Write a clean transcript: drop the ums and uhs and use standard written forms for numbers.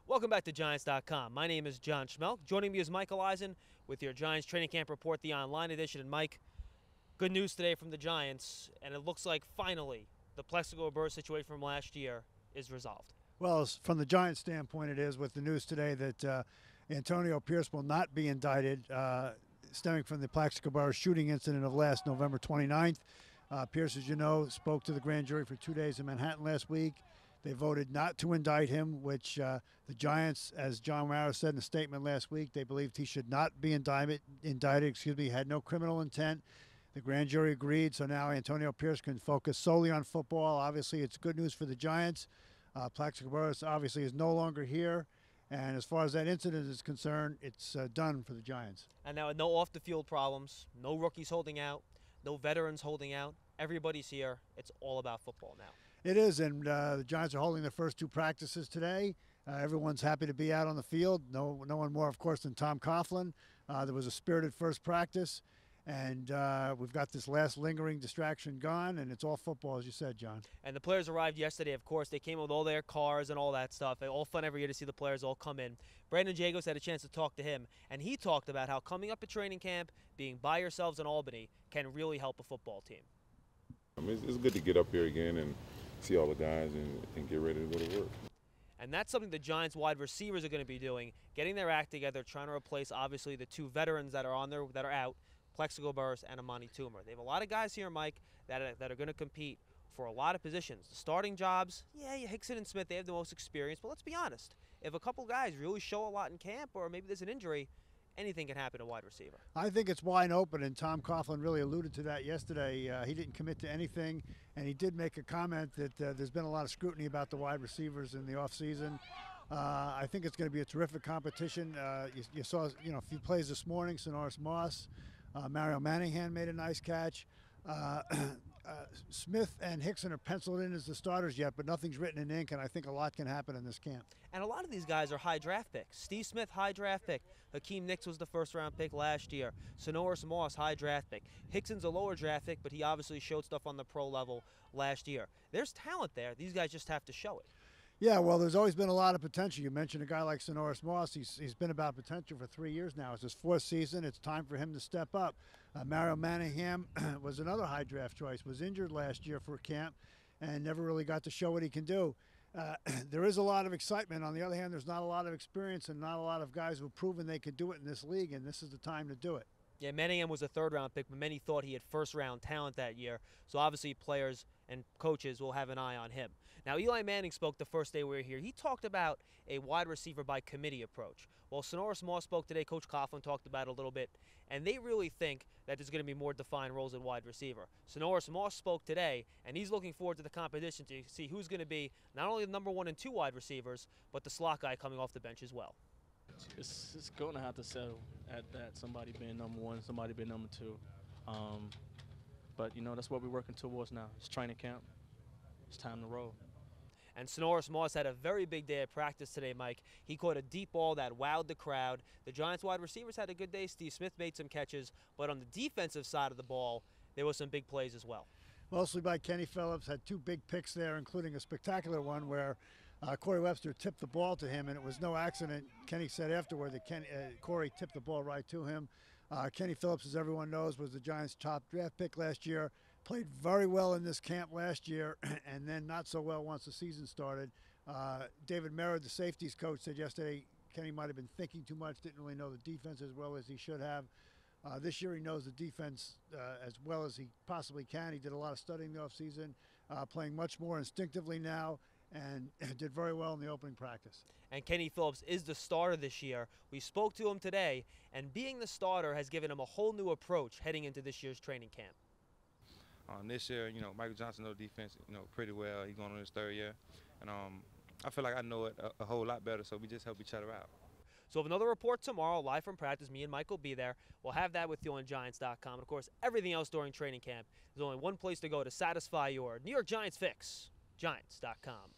Welcome back to Giants.com. My name is John Schmelk. Joining me is Michael Eisen with your Giants Training Camp Report, the online edition. And Mike, good news today from the Giants, and it looks like finally the Plaxico Burress situation from last year is resolved. Well, from the Giants' standpoint, it is with the news today that Antonio Pierce will not be indicted, stemming from the Plaxico Burress shooting incident of last November 29th. Pierce, as you know, spoke to the grand jury for 2 days in Manhattan last week. They voted not to indict him, which the Giants, as John Mara said in a statement last week, they believed he should not be indicted, had no criminal intent. The grand jury agreed, so now Antonio Pierce can focus solely on football. Obviously, it's good news for the Giants. Plaxico Burress obviously is no longer here, and as far as that incident is concerned, it's done for the Giants. And now no off-the-field problems, no rookies holding out, no veterans holding out. Everybody's here. It's all about football now. It is, and the Giants are holding their first 2 practices today. Everyone's happy to be out on the field. No one more, of course, than Tom Coughlin. There was a spirited first practice, and we've got this last lingering distraction gone, and it's all football, as you said, John. And the players arrived yesterday, of course. They came with all their cars and all that stuff. All fun every year to see the players all come in. Brandon Jagos had a chance to talk to him, and he talked about how coming up at training camp, being by yourselves in Albany, can really help a football team. It's good to get up here again and see all the guys and get ready to go to work. And that's something the Giants wide receivers are going to be doing, getting their act together, trying to replace, obviously, the 2 veterans that are out, Plaxico Burress and Amani Toomer. They have a lot of guys here, Mike, that are going to compete for a lot of positions. The starting jobs, yeah, Hickson and Smith, they have the most experience, but let's be honest. If a couple guys really show a lot in camp, or maybe there's an injury, anything can happen to wide receiver. I think it's wide open, and Tom Coughlin really alluded to that yesterday. He didn't commit to anything, and he did make a comment that there's been a lot of scrutiny about the wide receivers in the offseason. I think it's going to be a terrific competition. You saw, a few plays this morning. Sonoris Moss, Mario Manningham made a nice catch. Smith and Hickson are penciled in as the starters yet, but nothing's written in ink, and I think a lot can happen in this camp. And a lot of these guys are high draft picks. Steve Smith, high draft pick. Hakeem Nicks was the first-round pick last year. Sonoris Moss, high draft pick. Hickson's a lower draft pick, but he obviously showed stuff on the pro level last year. There's talent there. These guys just have to show it. Yeah, well, there's always been a lot of potential. You mentioned a guy like Sonoris Moss. He's been about potential for 3 years now. It's his 4th season. It's time for him to step up. Mario Manningham was another high draft choice, was injured last year for camp and never really got to show what he can do. There is a lot of excitement. On the other hand, there's not a lot of experience and not a lot of guys who have proven they could do it in this league, and this is the time to do it. Yeah, Manningham was a 3rd-round pick, but many thought he had 1st-round talent that year. So obviously players and coaches will have an eye on him. Now, Eli Manning spoke the first day we were here. He talked about a wide receiver by committee approach. Well, Sonoris Moss spoke today. Coach Coughlin talked about it a little bit. And they really think that there's going to be more defined roles at wide receiver. Sonoris Moss spoke today, and he's looking forward to the competition to see who's going to be not only the number 1 and 2 wide receivers, but the slot guy coming off the bench as well. It's going to have to settle at that, somebody being number 1, somebody being number 2. But, that's what we're working towards now. It's training camp. It's time to roll. And Sonoris Moss had a very big day at practice today, Mike. He caught a deep ball that wowed the crowd. The Giants wide receivers had a good day. Steve Smith made some catches. But on the defensive side of the ball, there were some big plays as well. Mostly by Kenny Phillips. Had 2 big picks there, including a spectacular one where Corey Webster tipped the ball to him, and it was no accident. Kenny said afterward that Corey tipped the ball right to him. Kenny Phillips, as everyone knows, was the Giants' top draft pick last year. Played very well in this camp last year, and then not so well once the season started. David Merritt, the safeties coach, said yesterday Kenny might have been thinking too much, didn't really know the defense as well as he should have. This year he knows the defense as well as he possibly can. He did a lot of studying the offseason, playing much more instinctively now, and did very well in the opening practice. And Kenny Phillips is the starter this year. We spoke to him today, and being the starter has given him a whole new approach heading into this year's training camp. This year, Michael Johnson knows defense, pretty well. He's going on his 3rd year. And I feel like I know it a whole lot better, so we just help each other out. So we have another report tomorrow, live from practice. Me and Mike will be there. We'll have that with you on Giants.com. And, of course, everything else during training camp. There's only one place to go to satisfy your New York Giants fix, Giants.com.